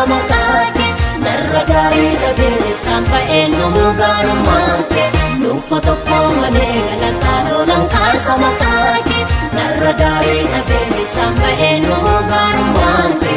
kasamakake narragari dabe chamba enu mugarumanke nufa tokko male galatano nan kasamakake narragari dabe chamba enu mugarumanke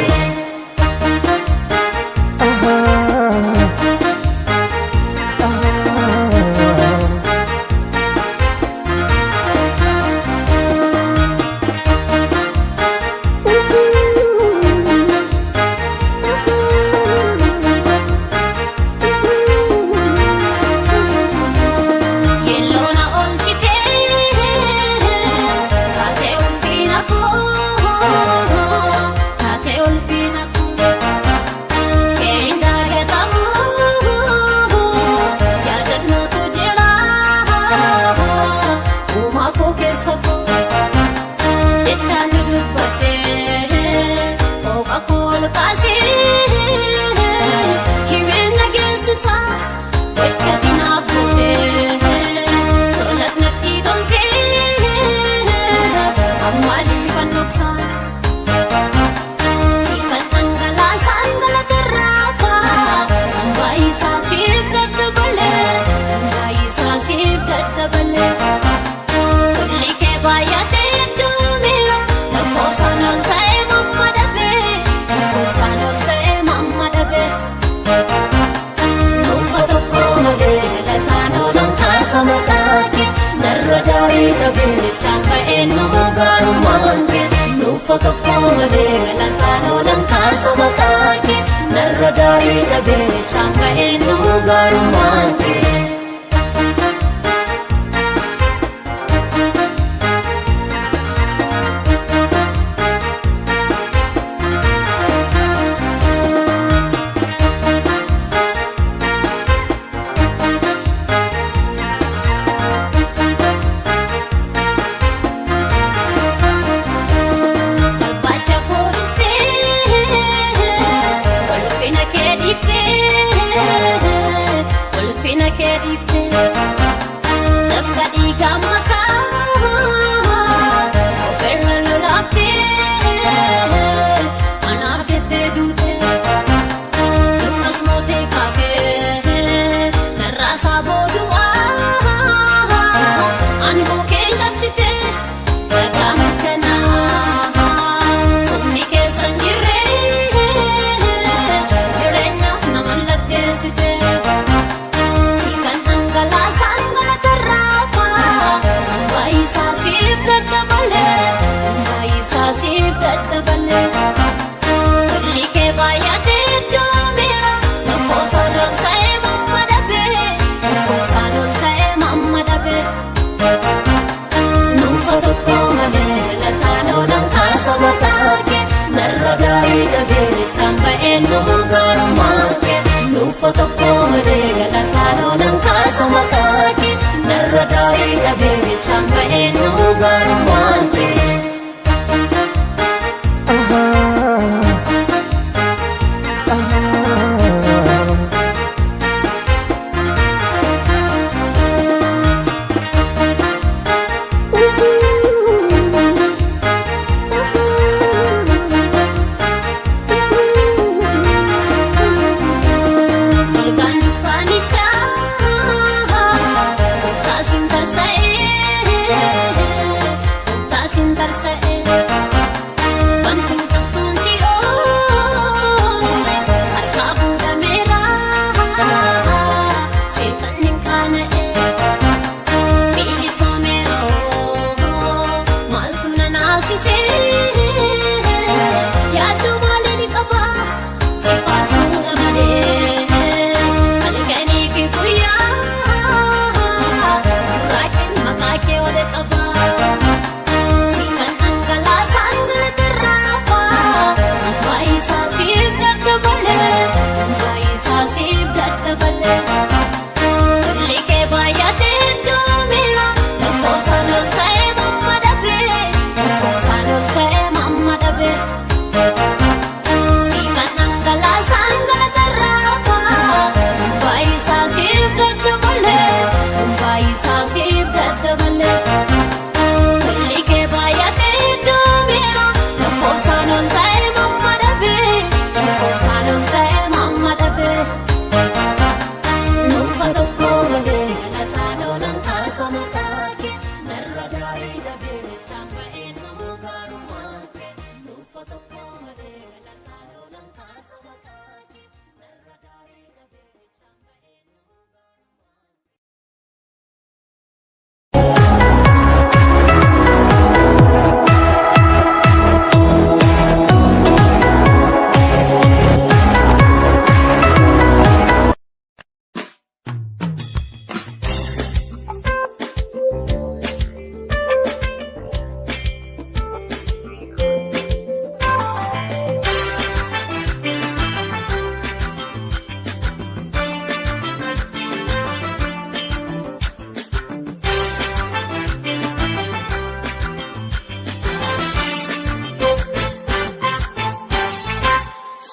chamba enu mugarumanke nufa tokko male galatano nan kasamakake narragari dabe chamba enu mugarumanke chamba enu mugarumanke nufa tokko male galatano nan kasamakake narragari dabe chamba enu mugarumanke maqaake narra gaarii dhabee chamba eenyu gaarummaake nuufa tokko malee galataa loolan kaasa maqaake narra gaarii dhabee chamba eenyu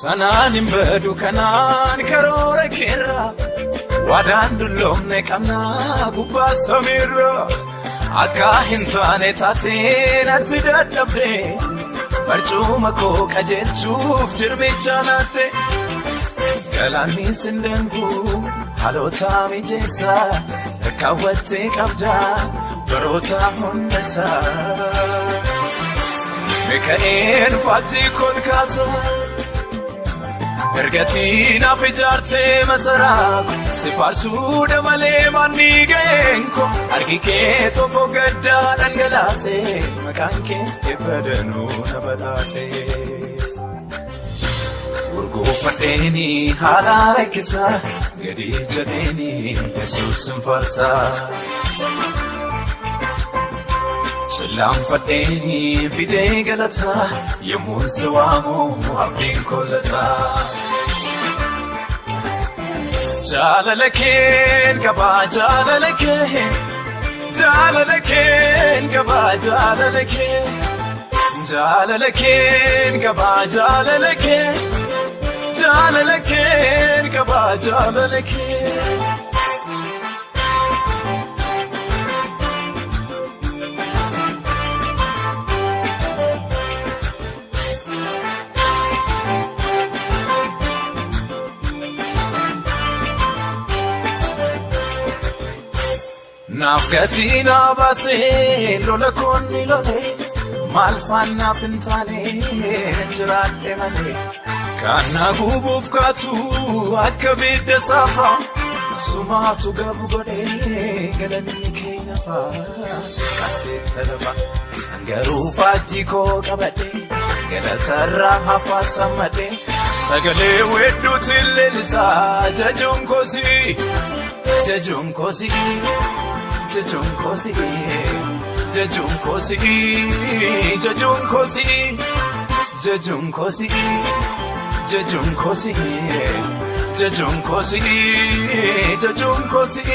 Sanaan hin badu kanaan karoora keerra waadaan dulloomne qabnaa gubbaa samiirra akka hin taane taatee natti dadhabde barcuma koo qajeelchuuf jirbicha naadde galaanni sindangu haloota mijeessa kaawwattee qabda baroota hundasaa Mika'een faajjii koon kaasa Ergatiin hafi jaartee masaraa si faarsuu malee manni geenko harki kee tokko gaddaa dhangalaasee maqaan kee eebbadanuu na badhaasee. Urgoofadheeni haala rakkisaa gadi jedheeni Yesuus hin faarsaa. Cillaanfadheeni fidee galataa yemmuu si waamu abdiin kollataa. Jaalala keen qabaa jaalala keen jaalala keen qabaa jaalala keen jaalala keen qabaa jaalala keen jaalala keen qabaa jaalala keen. Naaf gatii naa baasee lola koonni lolee maal faanaaf hin taane jiraadhe malee kan na gubuuf kaatu akka bidda saafaa sumaatu gabu godhee galanni keenya faa kaasteetta lafa garuu faajjii koo qabadhe galatarraa hafaa sammadhe sagalee wedduutti leellisaa jajuun koosii jajuun koosii. Jajun kosi, jajun kosi, jajun kosi, jajun kosi, jajun kosi, jajun kosi, jajun kosi.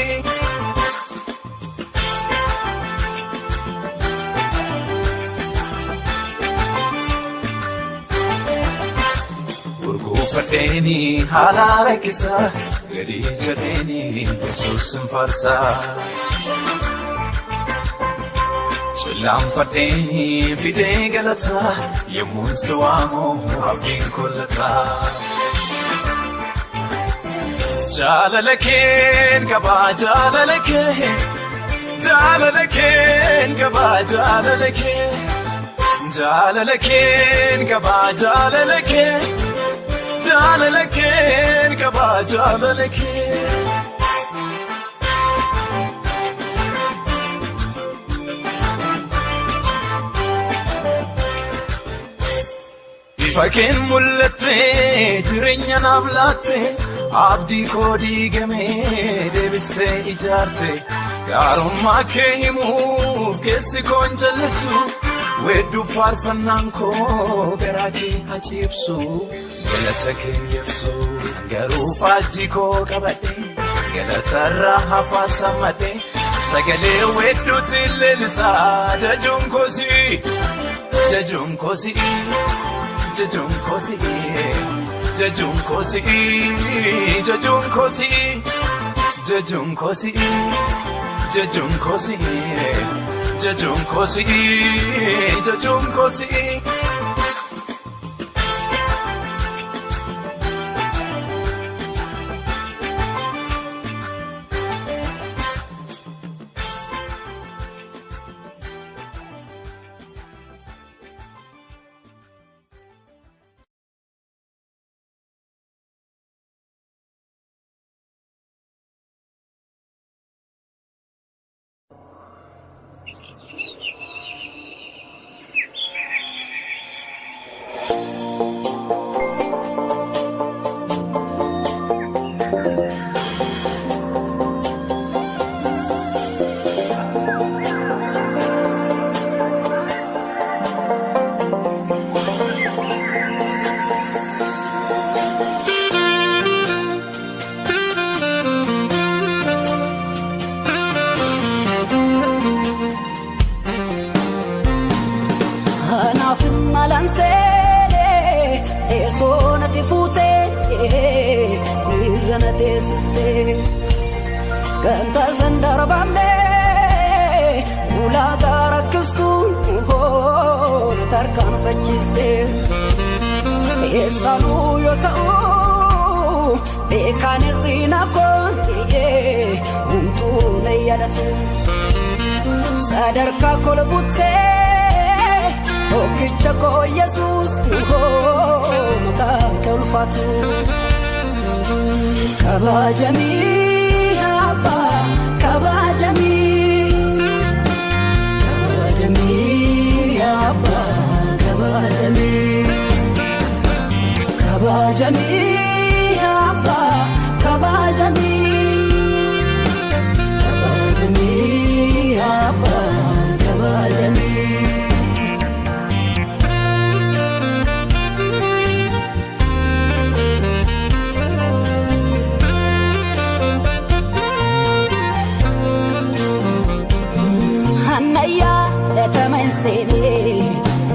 Urgoofadheeni haala rakkisaa gadi jedheeni Yesuus hin faarsaa. Cillaanfadheeni fidee galataa yemmuu si waamu abdiin kollataa. Jaalala keen qabaa jaalala keen jaalala keen qabaa jaalala keen jaalala keen qabaa jaalala keen jaalala keen qabaa jaalala keen. Fakkiin mul'attee jireenya naaf laattee abdii koo diigamee deebistee ijaarte gaarummaa kee himuuf keessi koon jallisu weedduuf faarfannaan koo garaa kee haciibsu galata kee ibsu garuu faajjii koo qabadhe galatarraa hafaa sammadhe sagalee weedduutti leellisaa jajuun koosii jajuun koosii. Jajun kosi, jajun kosi, jajun kosi, jajun kosi, jajun kosi, jajun kosi, jajun kosi. Kanta sandarabamne ulaga rakstu tarkan fachiste esanu yotau bekan rina ko untu nayadat sadarka kolbutte okicha ko Jesus makam kulfatu kabajami kabajami kabajami abba kabajami kabajami abba kabajami kabajami abba kabajami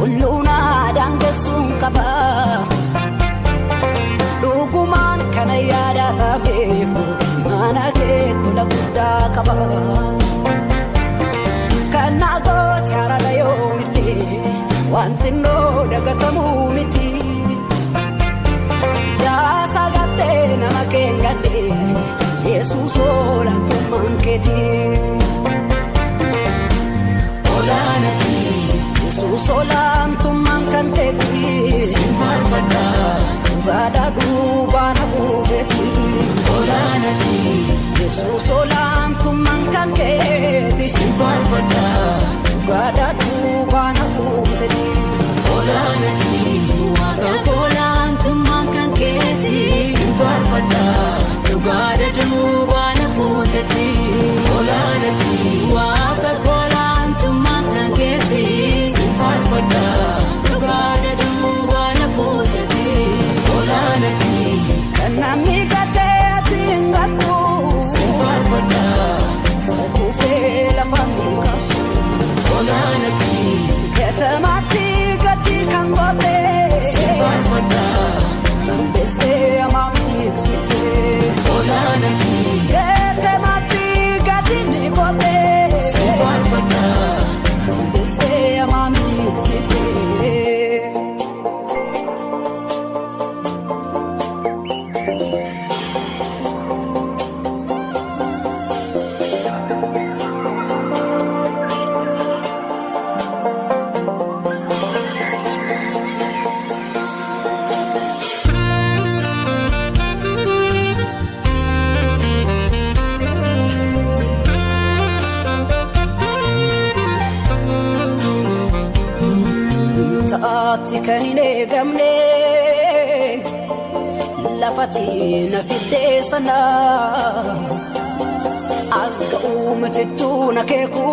Uluna dangesun kaba Luguman kana yada tabefu mana ke tula buddha kaba Kana go tiara layo ite wantinno dagatamu miti Ya sagate namake ngade Jesus olam tuman keti Olanati Solam tumang kanteti Simfar fada Bada dubana bubeti Olanati Yesus solam tumang kanteti Simfar fada Bada dubana bubeti Olanati Waka kolam tumang kanteti Simfar fada Bada dubana bubeti Olanati Waka kolam tumang kanteti Fada, Gada duba na putati, Olanati, Kanami gate atingatu, Simfar fada, Sakupe la famika, Olanati, Ketamati gati kangote, Simfar fada, Beste amami existe, Olanati, Ketamati gati nigote, Simfar fada, Beste amami Kanine gamne lafati na fide sana azga umatitu na keku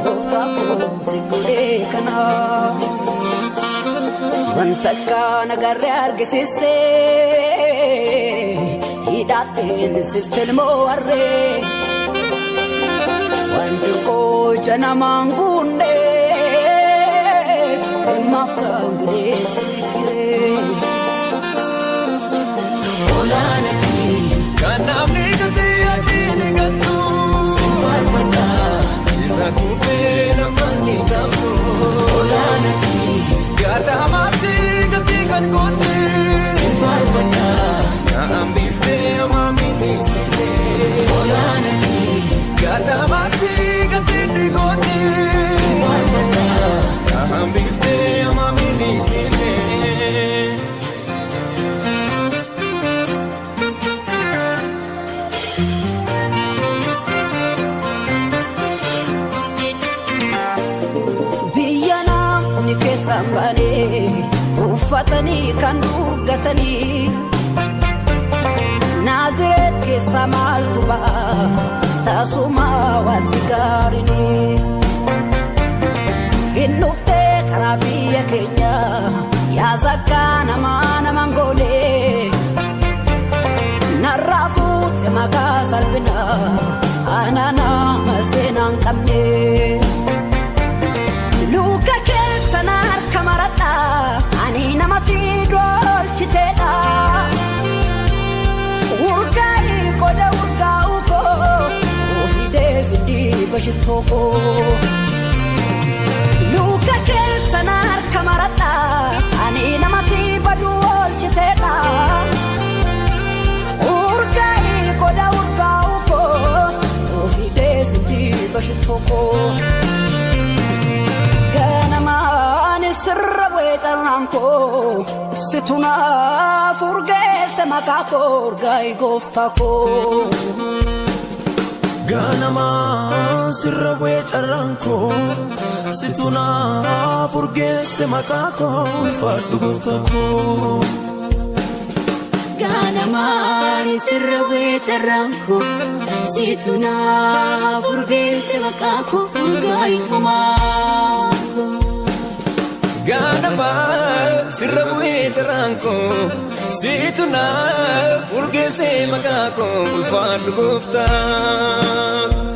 dokta ko sigure kana wantaka nagarre argisiste hidatin siftel moarre wantuko jana mangunde Olanati, kanamni gati atini gatu, Simfar fada, isakufe na fani gamu. Olanati, gata mati gati kan kote, Simfar fada, na ambifte amami nisite. Olanati, gata mati gati kote, Simfar fada, na ambifte amami nisite. uffatanii kan dhugatanii Naazireet keessa maaltu ba'a taasumaa wanti gaarini hin dhuftee karaa biyya keenya yaa zakkaa namaan goolee narraa fuute maqaa salphinaa anaanaa maseenaan qabne luka keessa harka maradhaa ani namatti dolchiteedha urgaayi qoda urgaa'u koo ofidee sindii bashitoo koo luka keessa harka maradhaa ani namatti dolchiteedha urgaayi qoda urgaa'u koo ofidee sindii bashitoo koo sirrabu'ee carraan koo situnaaf urgeesse maqaa koo urgaa'ii gooftaa koo Ganamaan sirrabu'ee carraan koo situnaaf urgeesse maqaa koo ulfaadhu gooftaa koo Ganamaan sirrabu'ee carraan koo situnaaf urgeesse maqaa koo urgaa'ii gooftaa koo Ganamaan sirrabu'ee carraan koo situnaaf urgeesse maqaa koo ulfaadhu gooftaa